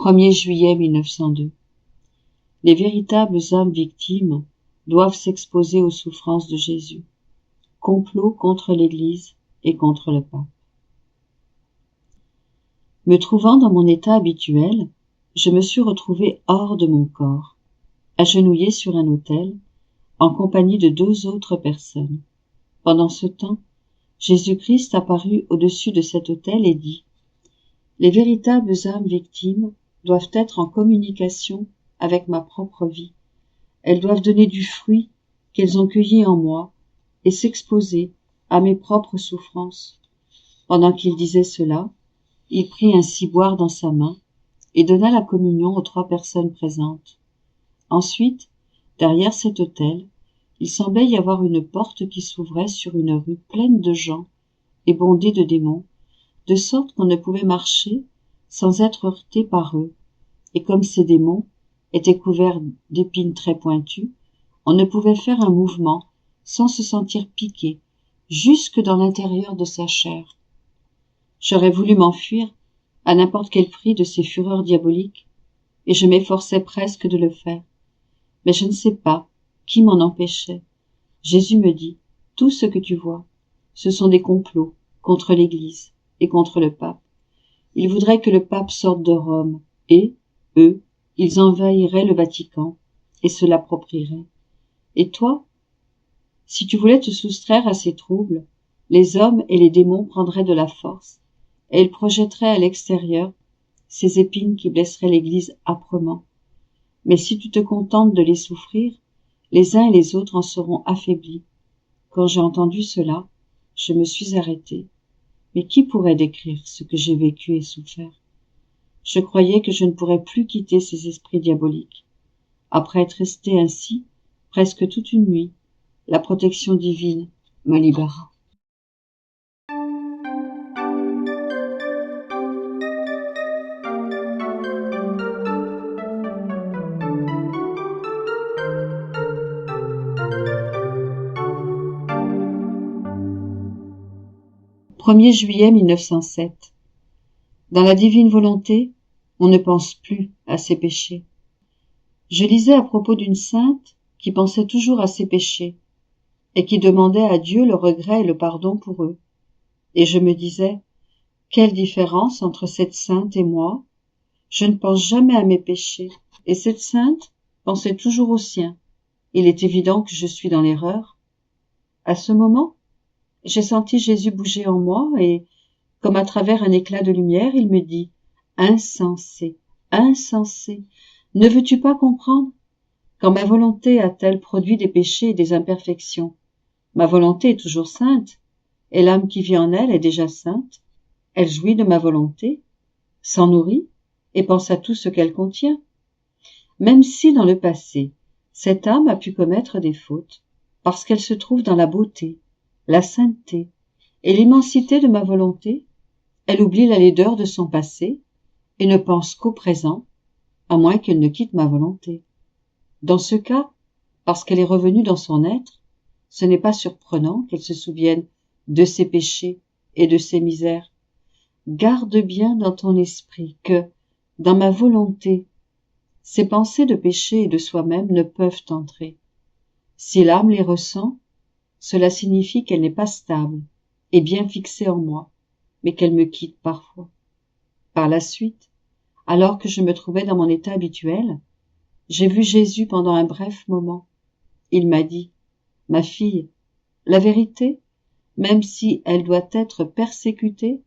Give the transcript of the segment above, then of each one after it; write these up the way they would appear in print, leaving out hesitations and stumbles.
1er juillet 1902. Les véritables âmes victimes doivent s'exposer aux souffrances de Jésus. Complot contre l'Église et contre le pape. Me trouvant dans mon état habituel, je me suis retrouvé hors de mon corps, agenouillé sur un autel, en compagnie de 2 autres personnes. Pendant ce temps, Jésus-Christ apparut au-dessus de cet autel et dit : les véritables âmes victimes doivent être en communication avec ma propre vie. Elles doivent donner du fruit qu'elles ont cueilli en moi et s'exposer à mes propres souffrances. Pendant qu'il disait cela, il prit un ciboire dans sa main et donna la communion aux 3 personnes présentes. Ensuite, derrière cet autel, il semblait y avoir une porte qui s'ouvrait sur une rue pleine de gens et bondée de démons, de sorte qu'on ne pouvait marcher sans être heurté par eux. Et comme ces démons étaient couverts d'épines très pointues, on ne pouvait faire un mouvement sans se sentir piqué, jusque dans l'intérieur de sa chair. J'aurais voulu m'enfuir à n'importe quel prix de ces fureurs diaboliques, et je m'efforçais presque de le faire. Mais je ne sais pas qui m'en empêchait. Jésus me dit : tout ce que tu vois, ce sont des complots contre l'Église et contre le pape. Ils voudraient que le pape sorte de Rome, et, eux, ils envahiraient le Vatican et se l'approprieraient. Et toi, si tu voulais te soustraire à ces troubles, les hommes et les démons prendraient de la force, et ils projetteraient à l'extérieur ces épines qui blesseraient l'Église âprement. Mais si tu te contentes de les souffrir, les uns et les autres en seront affaiblis. Quand j'ai entendu cela, je me suis arrêtée. Mais qui pourrait décrire ce que j'ai vécu et souffert ? Je croyais que je ne pourrais plus quitter ces esprits diaboliques. Après être restée ainsi, presque toute une nuit, la protection divine me libéra. « 1er juillet 1907. Dans la divine volonté, on ne pense plus à ses péchés. Je lisais à propos d'une sainte qui pensait toujours à ses péchés et qui demandait à Dieu le regret et le pardon pour eux. Et je me disais : quelle différence entre cette sainte et moi ? Je ne pense jamais à mes péchés, et cette sainte pensait toujours aux siens. Il est évident que je suis dans l'erreur. À ce moment, j'ai senti Jésus bouger en moi et, comme à travers un éclat de lumière, il me dit : insensé, insensé, ne veux-tu pas comprendre ? Quand ma volonté a-t-elle produit des péchés et des imperfections ? Ma volonté est toujours sainte, et l'âme qui vit en elle est déjà sainte. Elle jouit de ma volonté, s'en nourrit et pense à tout ce qu'elle contient. Même si dans le passé, cette âme a pu commettre des fautes, parce qu'elle se trouve dans la beauté, la sainteté et l'immensité de ma volonté, elle oublie la laideur de son passé et ne pense qu'au présent, à moins qu'elle ne quitte ma volonté. Dans ce cas, parce qu'elle est revenue dans son être, ce n'est pas surprenant qu'elle se souvienne de ses péchés et de ses misères. Garde bien dans ton esprit que, dans ma volonté, ces pensées de péché et de soi-même ne peuvent entrer. Si l'âme les ressent, cela signifie qu'elle n'est pas stable et bien fixée en moi, mais qu'elle me quitte parfois. Par la suite, alors que je me trouvais dans mon état habituel, j'ai vu Jésus pendant un bref moment. Il m'a dit : ma fille, la vérité, même si elle doit être persécutée,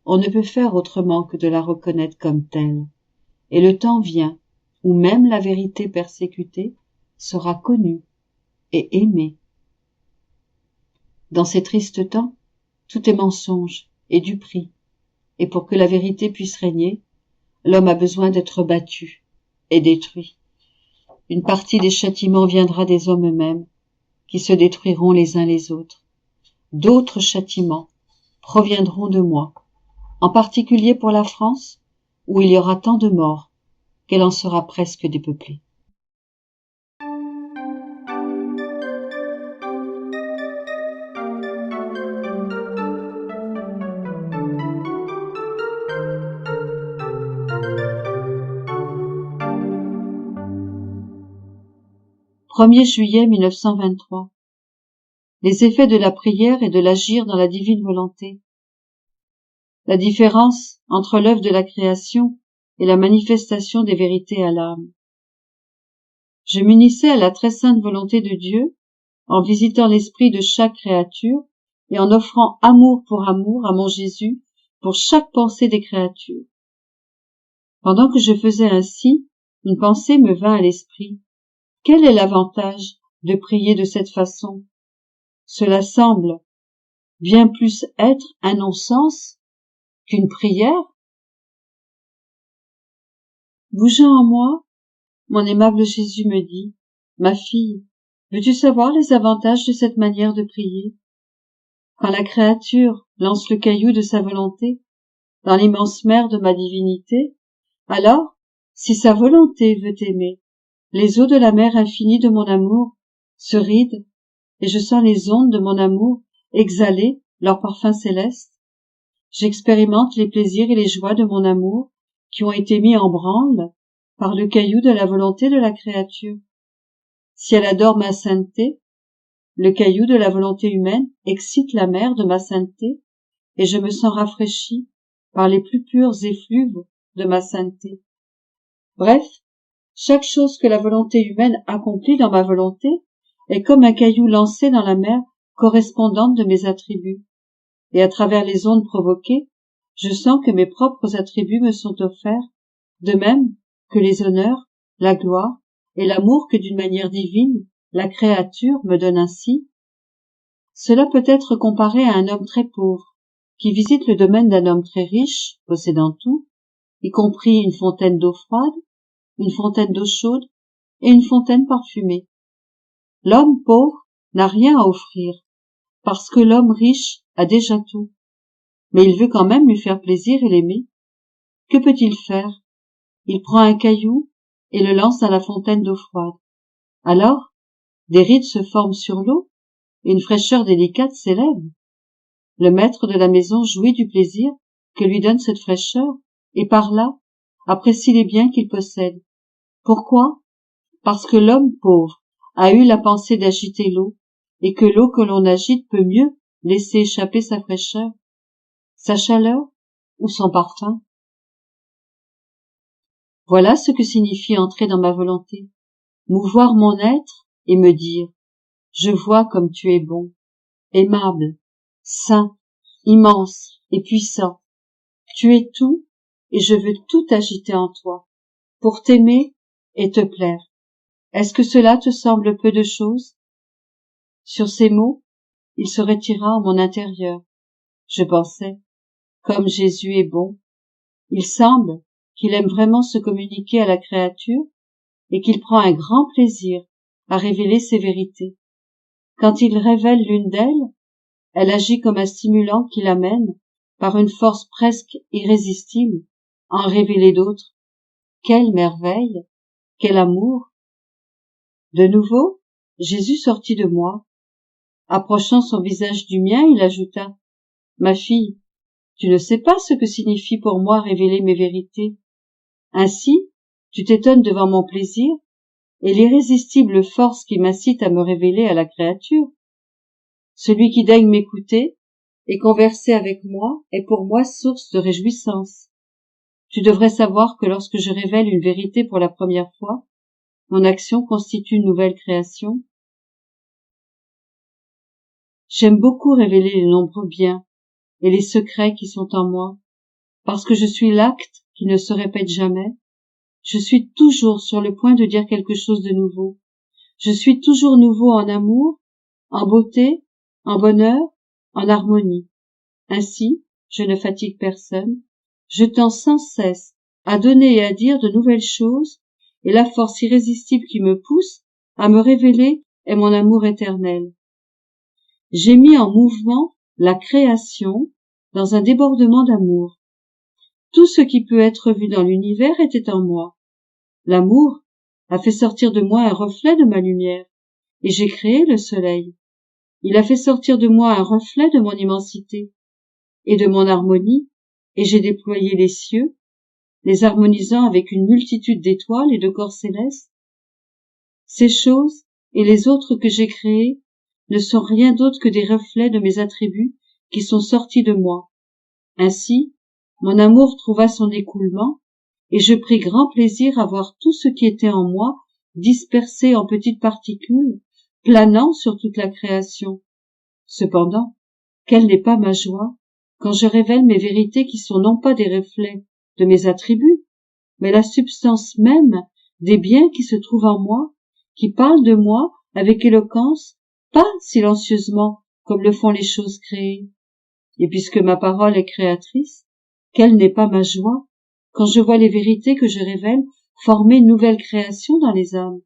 on ne peut faire autrement que de la reconnaître comme telle. Et le temps vient où même la vérité persécutée sera connue et aimée. Dans ces tristes temps, tout est mensonge et duperie, et pour que la vérité puisse régner, l'homme a besoin d'être battu et détruit. Une partie des châtiments viendra des hommes eux-mêmes, qui se détruiront les uns les autres. D'autres châtiments proviendront de moi, en particulier pour la France, où il y aura tant de morts qu'elle en sera presque dépeuplée. 1er juillet 1923. Les effets de la prière et de l'agir dans la divine volonté. La différence entre l'œuvre de la création et la manifestation des vérités à l'âme. Je m'unissais à la très sainte volonté de Dieu en visitant l'esprit de chaque créature et en offrant amour pour amour à mon Jésus pour chaque pensée des créatures. Pendant que je faisais ainsi, une pensée me vint à l'esprit. Quel est l'avantage de prier de cette façon? Cela semble bien plus être un non-sens qu'une prière. Bougeant en moi, mon aimable Jésus me dit, « Ma fille, veux-tu savoir les avantages de cette manière de prier? Quand la créature lance le caillou de sa volonté dans l'immense mer de ma divinité, alors, si sa volonté veut aimer, les eaux de la mer infinie de mon amour se rident et je sens les ondes de mon amour exhaler leur parfum céleste. J'expérimente les plaisirs et les joies de mon amour qui ont été mis en branle par le caillou de la volonté de la créature. Si elle adore ma sainteté, le caillou de la volonté humaine excite la mer de ma sainteté et je me sens rafraîchi par les plus purs effluves de ma sainteté. Bref, chaque chose que la volonté humaine accomplit dans ma volonté est comme un caillou lancé dans la mer correspondante de mes attributs. Et à travers les ondes provoquées, je sens que mes propres attributs me sont offerts, de même que les honneurs, la gloire et l'amour que d'une manière divine, la créature me donne ainsi. Cela peut être comparé à un homme très pauvre, qui visite le domaine d'un homme très riche, possédant tout, y compris une fontaine d'eau froide, une fontaine d'eau chaude et une fontaine parfumée. L'homme pauvre n'a rien à offrir, parce que l'homme riche a déjà tout. Mais il veut quand même lui faire plaisir et l'aimer. Que peut-il faire? Il prend un caillou et le lance dans la fontaine d'eau froide. Alors, des rides se forment sur l'eau et une fraîcheur délicate s'élève. Le maître de la maison jouit du plaisir que lui donne cette fraîcheur et par là apprécie les biens qu'il possède. Pourquoi? Parce que l'homme pauvre a eu la pensée d'agiter l'eau et que l'eau que l'on agite peut mieux laisser échapper sa fraîcheur, sa chaleur ou son parfum. Voilà ce que signifie entrer dans ma volonté, mouvoir mon être et me dire « Je vois comme tu es bon, aimable, saint, immense et puissant. Tu es tout et je veux tout agiter en toi, pour t'aimer et te plaire. Est-ce que cela te semble peu de choses? » Sur ces mots, il se retira en mon intérieur. Je pensais, comme Jésus est bon, il semble qu'il aime vraiment se communiquer à la créature et qu'il prend un grand plaisir à révéler ses vérités. Quand il révèle l'une d'elles, elle agit comme un stimulant qui l'amène, par une force presque irrésistible, à en révéler d'autres. Quelle merveille! Quel amour! De nouveau, Jésus sortit de moi. Approchant son visage du mien, il ajouta « Ma fille, tu ne sais pas ce que signifie pour moi révéler mes vérités. Ainsi, tu t'étonnes devant mon plaisir et l'irrésistible force qui m'incite à me révéler à la créature. Celui qui daigne m'écouter et converser avec moi est pour moi source de réjouissance. Tu devrais savoir que lorsque je révèle une vérité pour la première fois, mon action constitue une nouvelle création. J'aime beaucoup révéler les nombreux biens et les secrets qui sont en moi, parce que je suis l'acte qui ne se répète jamais. Je suis toujours sur le point de dire quelque chose de nouveau. Je suis toujours nouveau en amour, en beauté, en bonheur, en harmonie. Ainsi, je ne fatigue personne, je tends sans cesse à donner et à dire de nouvelles choses, et la force irrésistible qui me pousse à me révéler est mon amour éternel. J'ai mis en mouvement la création dans un débordement d'amour. Tout ce qui peut être vu dans l'univers était en moi. L'amour a fait sortir de moi un reflet de ma lumière, et j'ai créé le soleil. Il a fait sortir de moi un reflet de mon immensité et de mon harmonie, et j'ai déployé les cieux, les harmonisant avec une multitude d'étoiles et de corps célestes. Ces choses et les autres que j'ai créés ne sont rien d'autre que des reflets de mes attributs qui sont sortis de moi. Ainsi, mon amour trouva son écoulement, et je pris grand plaisir à voir tout ce qui était en moi dispersé en petites particules, planant sur toute la création. Cependant, quelle n'est pas ma joie quand je révèle mes vérités qui sont non pas des reflets de mes attributs, mais la substance même des biens qui se trouvent en moi, qui parlent de moi avec éloquence, pas silencieusement comme le font les choses créées. Et puisque ma parole est créatrice, quelle n'est pas ma joie quand je vois les vérités que je révèle former une nouvelle création dans les âmes.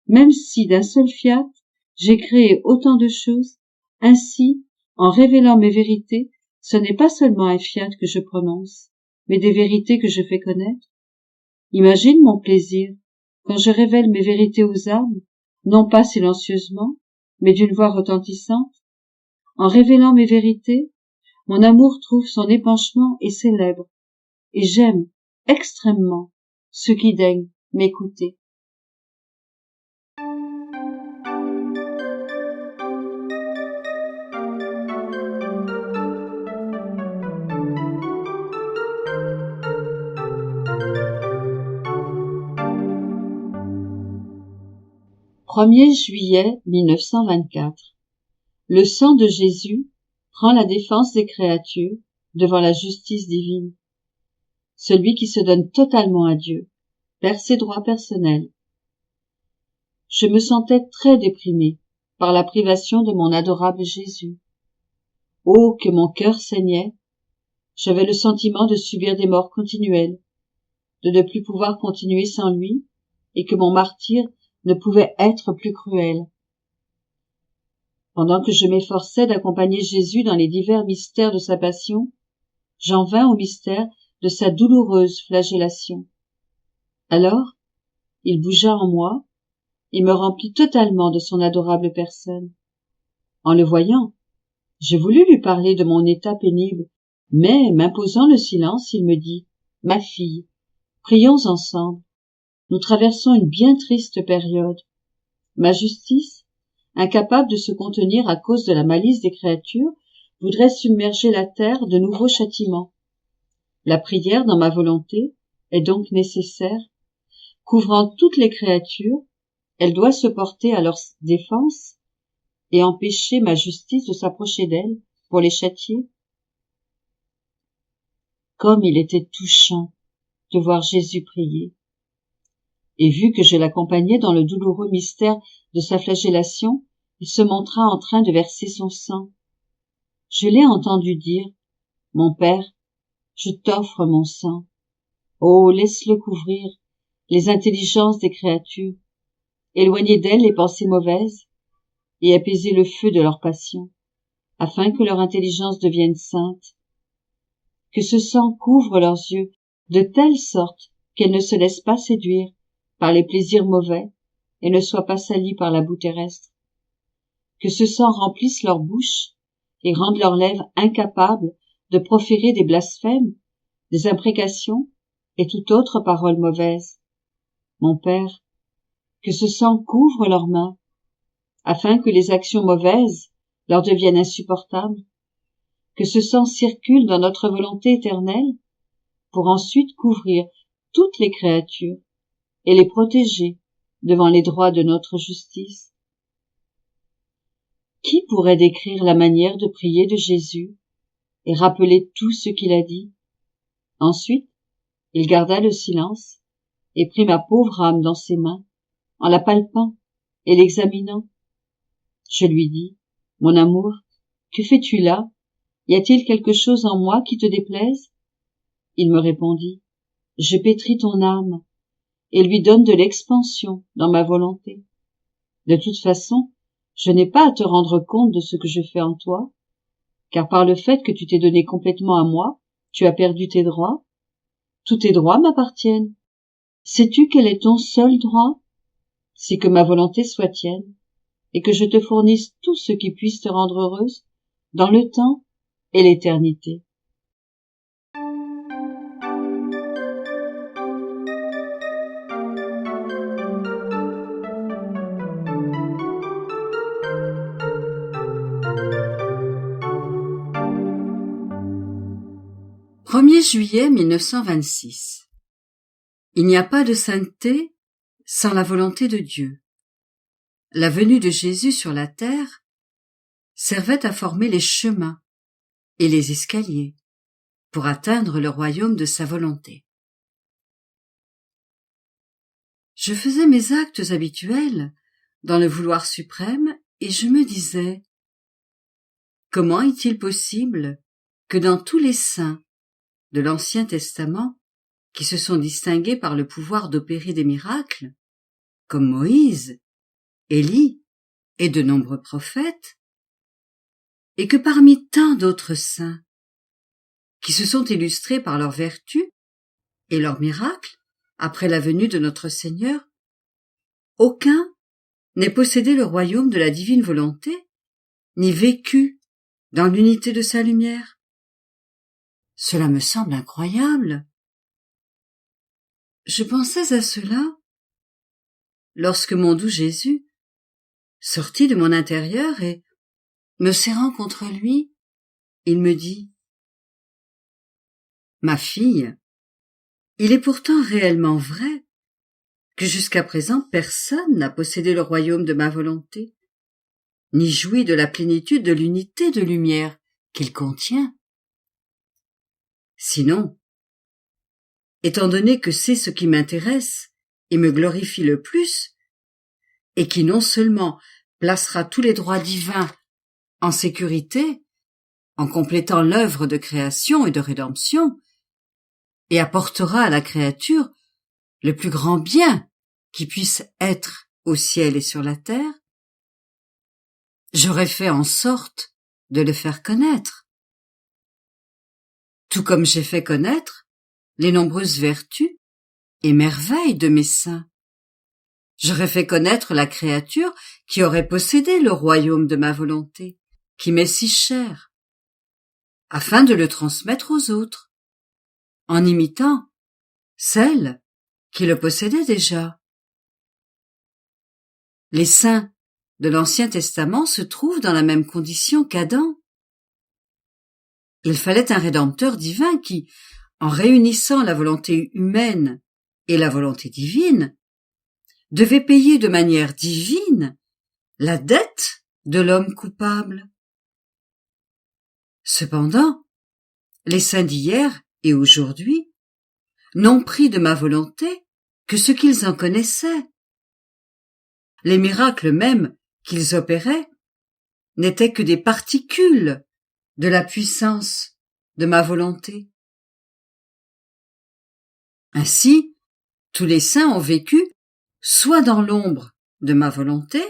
Même si d'un seul fiat, j'ai créé autant de choses, ainsi, en révélant mes vérités, ce n'est pas seulement un fiat que je prononce, mais des vérités que je fais connaître. Imagine mon plaisir quand je révèle mes vérités aux âmes, non pas silencieusement, mais d'une voix retentissante. En révélant mes vérités, mon amour trouve son épanchement et célèbre, et j'aime extrêmement ceux qui daignent m'écouter. Er juillet 1924. Le sang de Jésus prend la défense des créatures devant la justice divine. Celui qui se donne totalement à Dieu perd ses droits personnels. Je me sentais très déprimée par la privation de mon adorable Jésus. Oh, que mon cœur saignait! J'avais le sentiment de subir des morts continuelles, de ne plus pouvoir continuer sans lui, et que mon martyre ne pouvait être plus cruel. Pendant que je m'efforçais d'accompagner Jésus dans les divers mystères de sa passion, j'en vins au mystère de sa douloureuse flagellation. Alors, il bougea en moi et me remplit totalement de son adorable personne. En le voyant, je voulus lui parler de mon état pénible, mais m'imposant le silence, il me dit « Ma fille, prions ensemble. Nous traversons une bien triste période. Ma justice, incapable de se contenir à cause de la malice des créatures, voudrait submerger la terre de nouveaux châtiments. La prière dans ma volonté est donc nécessaire. Couvrant toutes les créatures, elle doit se porter à leur défense et empêcher ma justice de s'approcher d'elles pour les châtier. Comme il était touchant de voir Jésus prier. Et vu que je l'accompagnais dans le douloureux mystère de sa flagellation, il se montra en train de verser son sang. Je l'ai entendu dire « Mon Père, je t'offre mon sang. Oh, laisse-le couvrir les intelligences des créatures, éloigner d'elles les pensées mauvaises et apaiser le feu de leur passion, afin que leur intelligence devienne sainte. Que ce sang couvre leurs yeux de telle sorte qu'elles ne se laissent pas séduire par les plaisirs mauvais et ne soient pas salies par la boue terrestre. Que ce sang remplisse leur bouche et rende leurs lèvres incapables de proférer des blasphèmes, des imprécations et toute autre parole mauvaise. Mon Père, que ce sang couvre leurs mains, afin que les actions mauvaises leur deviennent insupportables, que ce sang circule dans notre volonté éternelle, pour ensuite couvrir toutes les créatures et les protéger devant les droits de notre justice. Qui pourrait décrire la manière de prier de Jésus et rappeler tout ce qu'il a dit? Ensuite, il garda le silence et prit ma pauvre âme dans ses mains, en la palpant et l'examinant. Je lui dis, « Mon amour, que fais-tu là? Y a-t-il quelque chose en moi qui te déplaise ?» Il me répondit, « Je pétris ton âme et lui donne de l'expansion dans ma volonté. De toute façon, je n'ai pas à te rendre compte de ce que je fais en toi, car par le fait que tu t'es donné complètement à moi, tu as perdu tes droits. Tous tes droits m'appartiennent. Sais-tu quel est ton seul droit? C'est que ma volonté soit tienne, et que je te fournisse tout ce qui puisse te rendre heureuse, dans le temps et l'éternité. » 1er juillet 1926. Il n'y a pas de sainteté sans la volonté de Dieu. La venue de Jésus sur la terre servait à former les chemins et les escaliers pour atteindre le royaume de sa volonté. Je faisais mes actes habituels dans le vouloir suprême et je me disais: comment est-il possible que dans tous les saints de l'Ancien Testament, qui se sont distingués par le pouvoir d'opérer des miracles, comme Moïse, Élie et de nombreux prophètes, et que parmi tant d'autres saints, qui se sont illustrés par leurs vertus et leurs miracles après la venue de notre Seigneur, aucun n'ait possédé le royaume de la divine volonté, ni vécu dans l'unité de sa lumière? Cela me semble incroyable. Je pensais à cela lorsque mon doux Jésus sortit de mon intérieur et, me serrant contre lui, il me dit: ma fille, il est pourtant réellement vrai que jusqu'à présent personne n'a possédé le royaume de ma volonté, ni joui de la plénitude de l'unité de lumière qu'il contient. Sinon, étant donné que c'est ce qui m'intéresse et me glorifie le plus, et qui non seulement placera tous les droits divins en sécurité, en complétant l'œuvre de création et de rédemption, et apportera à la créature le plus grand bien qui puisse être au ciel et sur la terre, j'aurais fait en sorte de le faire connaître. Tout comme j'ai fait connaître les nombreuses vertus et merveilles de mes saints. J'aurais fait connaître la créature qui aurait possédé le royaume de ma volonté, qui m'est si cher, afin de le transmettre aux autres, en imitant celle qui le possédait déjà. Les saints de l'Ancien Testament se trouvent dans la même condition qu'Adam. Il fallait un rédempteur divin qui, en réunissant la volonté humaine et la volonté divine, devait payer de manière divine la dette de l'homme coupable. Cependant, les saints d'hier et aujourd'hui n'ont pris de ma volonté que ce qu'ils en connaissaient. Les miracles même qu'ils opéraient n'étaient que des particules de la puissance de ma volonté. Ainsi, tous les saints ont vécu soit dans l'ombre de ma volonté,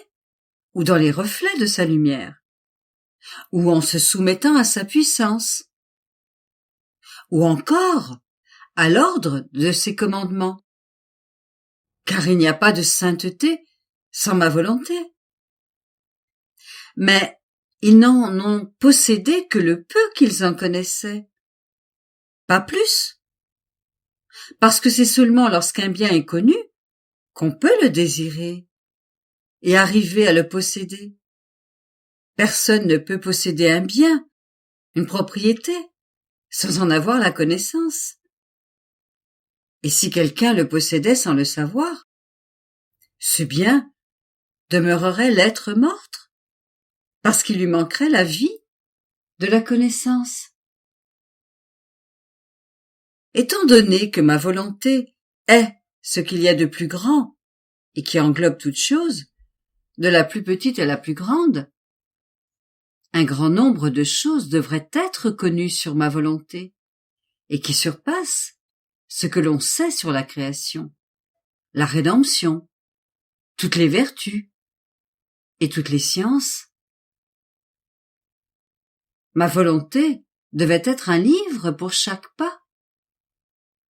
ou dans les reflets de sa lumière, ou en se soumettant à sa puissance, ou encore à l'ordre de ses commandements, car il n'y a pas de sainteté sans ma volonté. Mais ils n'en ont possédé que le peu qu'ils en connaissaient, pas plus, parce que c'est seulement lorsqu'un bien est connu qu'on peut le désirer et arriver à le posséder. Personne ne peut posséder un bien, une propriété, sans en avoir la connaissance. Et si quelqu'un le possédait sans le savoir, ce bien demeurerait lettre morte, parce qu'il lui manquerait la vie de la connaissance. Étant donné que ma volonté est ce qu'il y a de plus grand et qui englobe toutes choses, de la plus petite à la plus grande, un grand nombre de choses devraient être connues sur ma volonté et qui surpassent ce que l'on sait sur la création, la rédemption, toutes les vertus et toutes les sciences. Ma volonté devait être un livre pour chaque pas,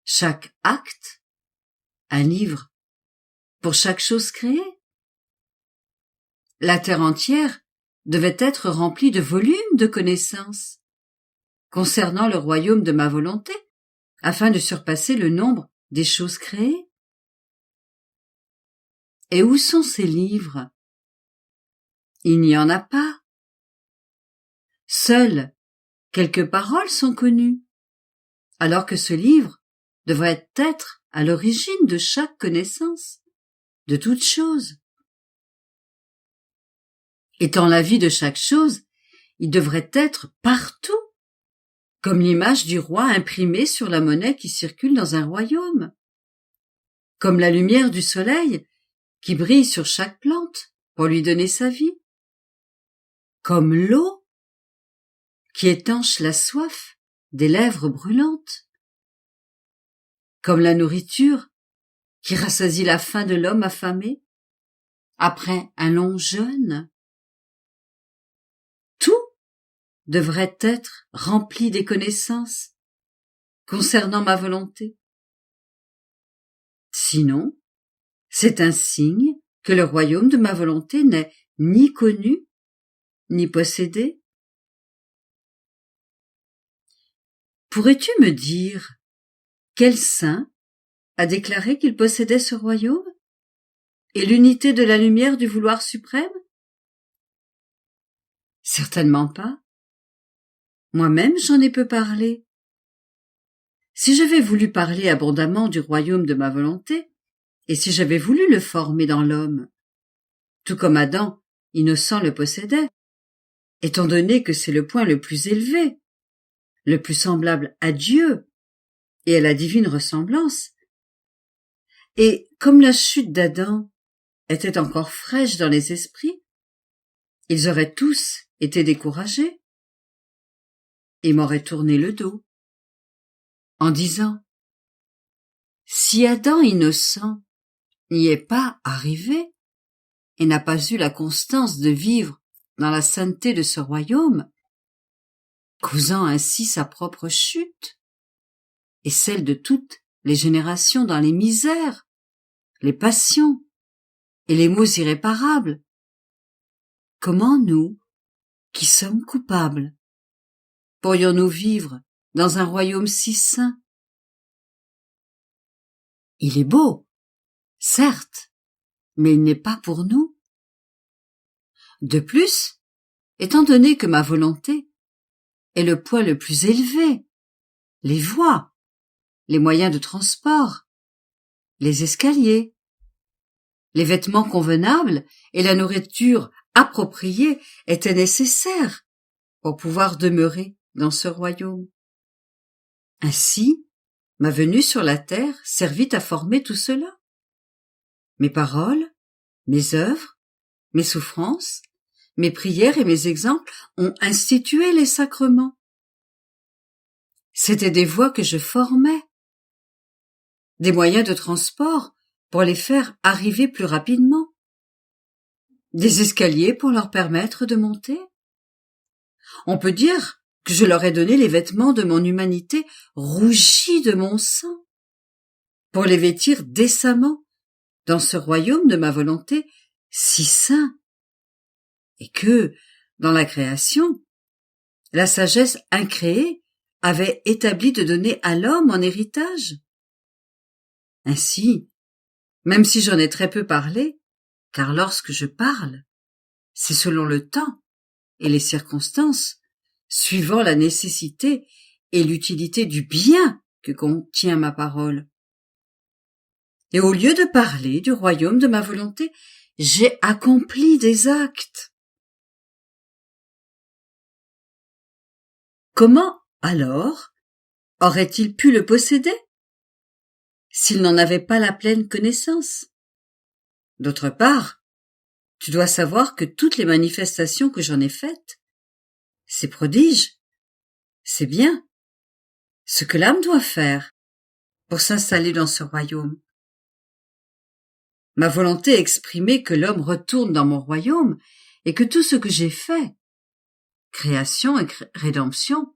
chaque acte, un livre pour chaque chose créée. La terre entière devait être remplie de volumes de connaissances concernant le royaume de ma volonté, afin de surpasser le nombre des choses créées. Et où sont ces livres? Il n'y en a pas. Seules quelques paroles sont connues, alors que ce livre devrait être à l'origine de chaque connaissance, de toute chose. Étant la vie de chaque chose, il devrait être partout, comme l'image du roi imprimée sur la monnaie qui circule dans un royaume, comme la lumière du soleil qui brille sur chaque plante pour lui donner sa vie, comme l'eau qui étanche la soif des lèvres brûlantes, comme la nourriture qui rassasie la faim de l'homme affamé après un long jeûne. Tout devrait être rempli des connaissances concernant ma volonté. Sinon, c'est un signe que le royaume de ma volonté n'est ni connu, ni possédé. Pourrais-tu me dire quel saint a déclaré qu'il possédait ce royaume et l'unité de la lumière du vouloir suprême? Certainement pas. Moi-même j'en ai peu parlé. Si j'avais voulu parler abondamment du royaume de ma volonté, et si j'avais voulu le former dans l'homme, tout comme Adam, innocent, le possédait, étant donné que c'est le point le plus élevé, le plus semblable à Dieu et à la divine ressemblance, et comme la chute d'Adam était encore fraîche dans les esprits, ils auraient tous été découragés et m'auraient tourné le dos, en disant « Si Adam innocent n'y est pas arrivé et n'a pas eu la constance de vivre dans la sainteté de ce royaume, causant ainsi sa propre chute et celle de toutes les générations dans les misères, les passions et les maux irréparables, comment nous, qui sommes coupables, pourrions-nous vivre dans un royaume si saint? Il est beau, certes, mais il n'est pas pour nous. De plus, étant donné que ma volonté est le point le plus élevé, les voies, les moyens de transport, les escaliers, les vêtements convenables et la nourriture appropriée étaient nécessaires pour pouvoir demeurer dans ce royaume. Ainsi, ma venue sur la terre servit à former tout cela. Mes paroles, mes œuvres, mes souffrances, mes prières et mes exemples ont institué les sacrements. C'étaient des voies que je formais, des moyens de transport pour les faire arriver plus rapidement, des escaliers pour leur permettre de monter. On peut dire que je leur ai donné les vêtements de mon humanité rougis de mon sang, pour les vêtir décemment dans ce royaume de ma volonté si saint, et que, dans la création, la sagesse incréée avait établi de donner à l'homme en héritage. Ainsi, même si j'en ai très peu parlé, car lorsque je parle, c'est selon le temps et les circonstances, suivant la nécessité et l'utilité du bien que contient ma parole. Et au lieu de parler du royaume de ma volonté, j'ai accompli des actes. Comment, alors, aurait-il pu le posséder s'il n'en avait pas la pleine connaissance? D'autre part, tu dois savoir que toutes les manifestations que j'en ai faites, ces prodiges, c'est bien ce que l'âme doit faire pour s'installer dans ce royaume. Ma volonté exprimait que l'homme retourne dans mon royaume et que tout ce que j'ai fait, création et rédemption,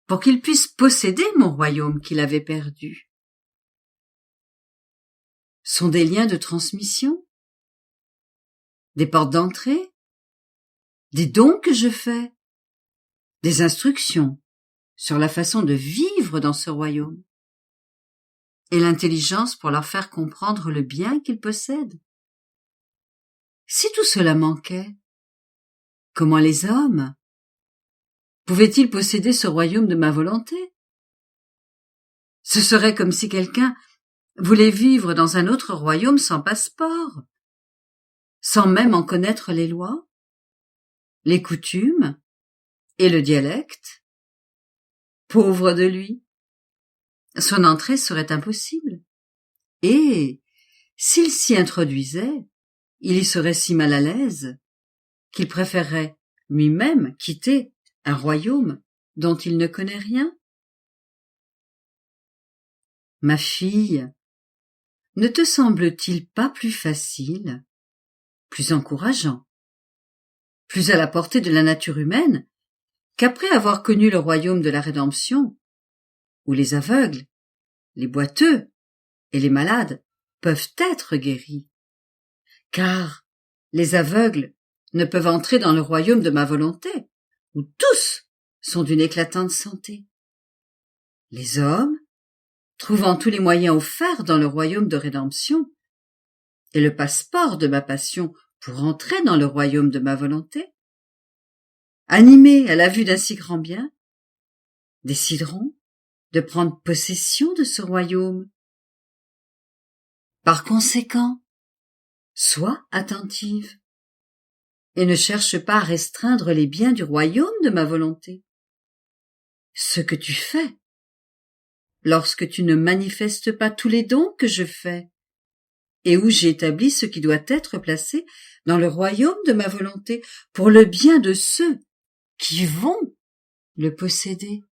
pour qu'il puisse posséder mon royaume qu'il avait perdu, sont des liens de transmission, des portes d'entrée, des dons que je fais, des instructions sur la façon de vivre dans ce royaume, et l'intelligence pour leur faire comprendre le bien qu'ils possèdent. Si tout cela manquait, comment les hommes pouvaient-ils posséder ce royaume de ma volonté? Ce serait comme si quelqu'un voulait vivre dans un autre royaume sans passeport, sans même en connaître les lois, les coutumes et le dialecte. Pauvre de lui! Son entrée serait impossible. Et, s'il s'y introduisait, il y serait si mal à l'aise qu'il préférerait lui-même quitter un royaume dont il ne connaît rien. Ma fille, ne te semble-t-il pas plus facile, plus encourageant, plus à la portée de la nature humaine, qu'après avoir connu le royaume de la rédemption, où les aveugles, les boiteux et les malades peuvent être guéris? Car les aveugles ne peuvent entrer dans le royaume de ma volonté, où tous sont d'une éclatante santé. Les hommes, trouvant tous les moyens offerts dans le royaume de rédemption, et le passeport de ma passion pour entrer dans le royaume de ma volonté, animés à la vue d'un si grand bien, décideront de prendre possession de ce royaume. Par conséquent, sois attentive et ne cherche pas à restreindre les biens du royaume de ma volonté. Ce que tu fais, lorsque tu ne manifestes pas tous les dons que je fais, et où j'ai établi ce qui doit être placé dans le royaume de ma volonté pour le bien de ceux qui vont le posséder.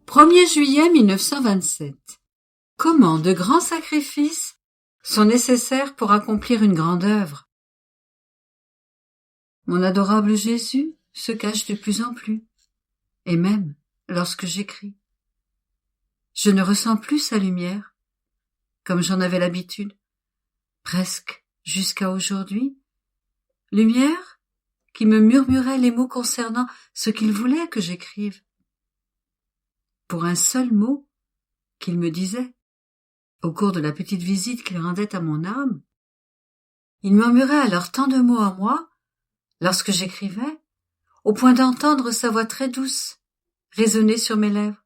« 1er juillet 1927. Comment de grands sacrifices sont nécessaires pour accomplir une grande œuvre? Mon adorable Jésus se cache de plus en plus, et même lorsque j'écris. Je ne ressens plus sa lumière, comme j'en avais l'habitude, presque jusqu'à aujourd'hui, lumière qui me murmurait les mots concernant ce qu'il voulait que j'écrive. Pour un seul mot qu'il me disait, au cours de la petite visite qu'il rendait à mon âme, il murmurait alors tant de mots à moi, lorsque j'écrivais, au point d'entendre sa voix très douce résonner sur mes lèvres,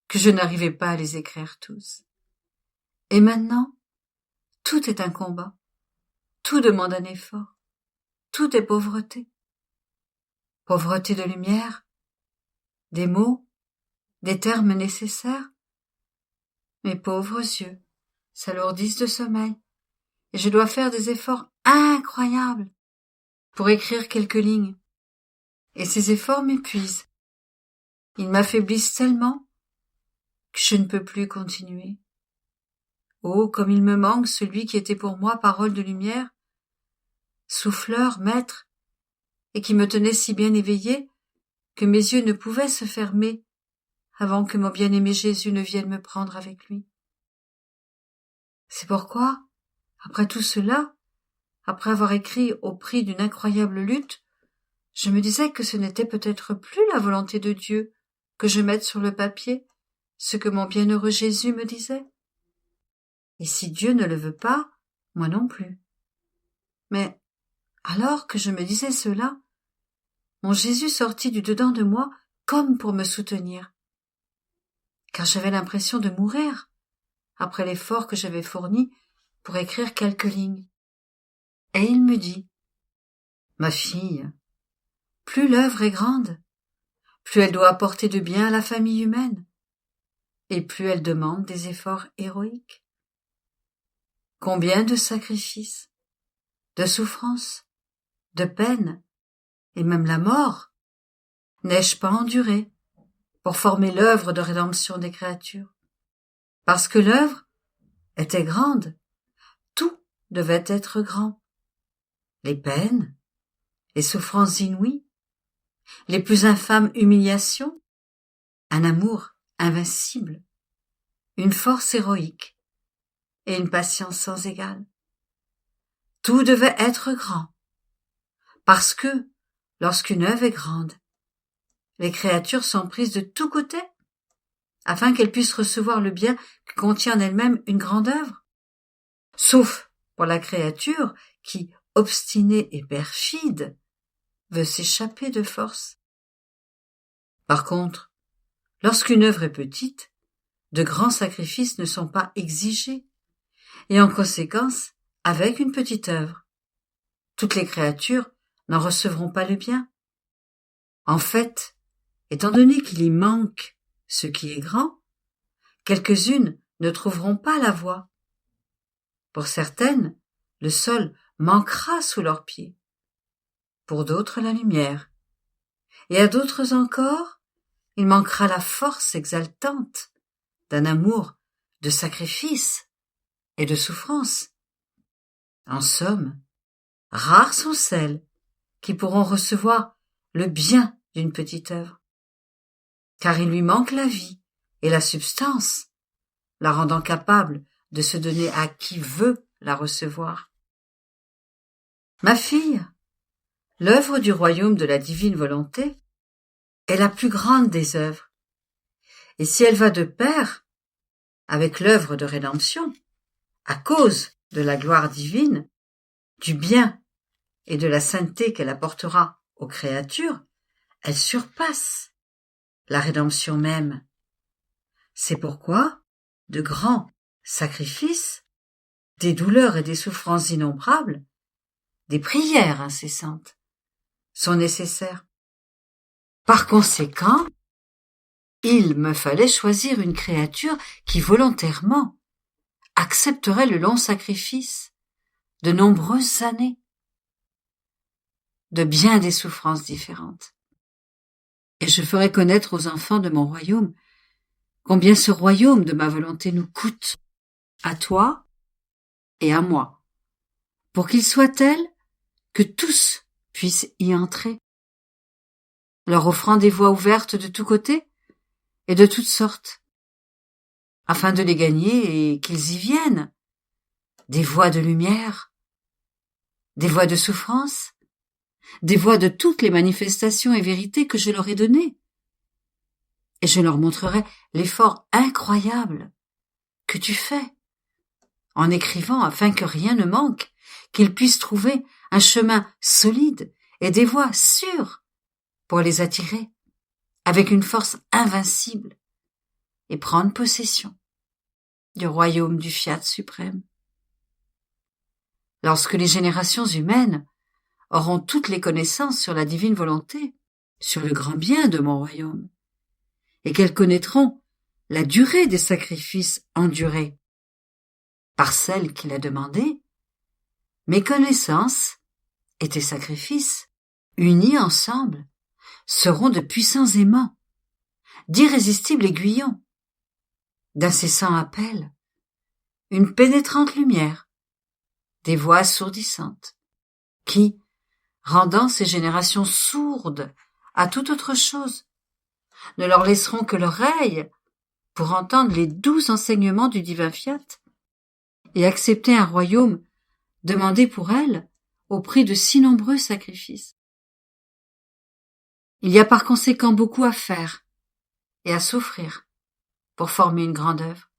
que je n'arrivais pas à les écrire tous. Et maintenant, tout est un combat, tout demande un effort, tout est pauvreté. Pauvreté de lumière, des mots, des termes nécessaires. Mes pauvres yeux s'alourdissent de sommeil, et je dois faire des efforts incroyables pour écrire quelques lignes. Et ces efforts m'épuisent. Ils m'affaiblissent tellement que je ne peux plus continuer. Oh, comme il me manque celui qui était pour moi parole de lumière, souffleur, maître, et qui me tenait si bien éveillé que mes yeux ne pouvaient se fermer avant que mon bien-aimé Jésus ne vienne me prendre avec lui. C'est pourquoi, après tout cela, après avoir écrit au prix d'une incroyable lutte, je me disais que ce n'était peut-être plus la volonté de Dieu que je mette sur le papier ce que mon bienheureux Jésus me disait. Et si Dieu ne le veut pas, moi non plus. Mais, alors que je me disais cela, mon Jésus sortit du dedans de moi comme pour me soutenir, car j'avais l'impression de mourir après l'effort que j'avais fourni pour écrire quelques lignes. Et il me dit, « Ma fille, plus l'œuvre est grande, plus elle doit apporter de bien à la famille humaine, et plus elle demande des efforts héroïques. Combien de sacrifices, de souffrances, de peines, et même la mort, n'ai-je pas enduré pour former l'œuvre de rédemption des créatures? Parce que l'œuvre était grande, tout devait être grand. Les peines, les souffrances inouïes, les plus infâmes humiliations, un amour invincible, une force héroïque et une patience sans égale. Tout devait être grand, parce que, lorsqu'une œuvre est grande, les créatures sont prises de tous côtés afin qu'elle puisse recevoir le bien que contient en elle-même une grande œuvre? Sauf pour la créature qui, obstinée et perfide, veut s'échapper de force. Par contre, lorsqu'une œuvre est petite, de grands sacrifices ne sont pas exigés, et en conséquence, avec une petite œuvre, toutes les créatures n'en recevront pas le bien. En fait, étant donné qu'il y manque ce qui est grand, quelques-unes ne trouveront pas la voie. Pour certaines, le sol manquera sous leurs pieds. Pour d'autres, la lumière. Et à d'autres encore, il manquera la force exaltante d'un amour de sacrifice et de souffrance. En somme, rares sont celles qui pourront recevoir le bien d'une petite œuvre, car il lui manque la vie et la substance, la rendant capable de se donner à qui veut la recevoir. Ma fille, l'œuvre du royaume de la divine volonté est la plus grande des œuvres, et si elle va de pair avec l'œuvre de rédemption, à cause de la gloire divine, du bien et de la sainteté qu'elle apportera aux créatures, elle surpasse la rédemption même. C'est pourquoi de grands sacrifices, des douleurs et des souffrances innombrables, des prières incessantes sont nécessaires. Par conséquent, il me fallait choisir une créature qui volontairement accepterait le long sacrifice de nombreuses années, de bien des souffrances différentes. Et je ferai connaître aux enfants de mon royaume combien ce royaume de ma volonté nous coûte, à toi et à moi, pour qu'il soit tel que tous puissent y entrer, leur offrant des voies ouvertes de tous côtés et de toutes sortes, afin de les gagner et qu'ils y viennent, des voies de lumière, des voies de souffrance, des voies de toutes les manifestations et vérités que je leur ai données. Et je leur montrerai l'effort incroyable que tu fais en écrivant afin que rien ne manque, qu'ils puissent trouver un chemin solide et des voies sûres pour les attirer avec une force invincible et prendre possession du royaume du Fiat suprême. Lorsque les générations humaines auront toutes les connaissances sur la divine volonté, sur le grand bien de mon royaume, et qu'elles connaîtront la durée des sacrifices endurés par celle qui l'a demandé, mes connaissances et tes sacrifices, unis ensemble, seront de puissants aimants, d'irrésistibles aiguillons, d'incessants appels, une pénétrante lumière, des voix assourdissantes, qui, rendant ces générations sourdes à toute autre chose, ne leur laisseront que l'oreille pour entendre les doux enseignements du divin Fiat et accepter un royaume demandé pour elles au prix de si nombreux sacrifices. Il y a par conséquent beaucoup à faire et à souffrir pour former une grande œuvre,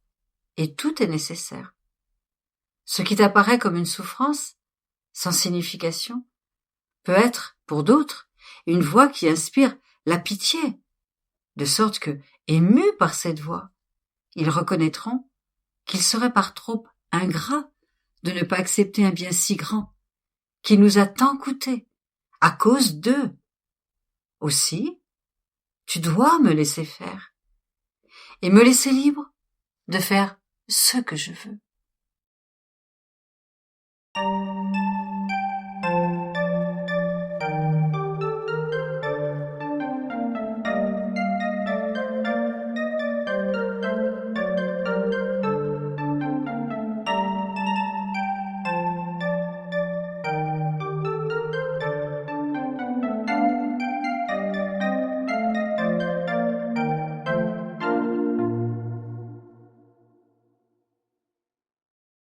et tout est nécessaire. Ce qui t'apparaît comme une souffrance, sans signification, peut être, pour d'autres, une voix qui inspire la pitié, de sorte que, émus par cette voix, ils reconnaîtront qu'il serait par trop ingrat de ne pas accepter un bien si grand, qui nous a tant coûté, à cause d'eux. Aussi, tu dois me laisser faire, et me laisser libre de faire ce que je veux.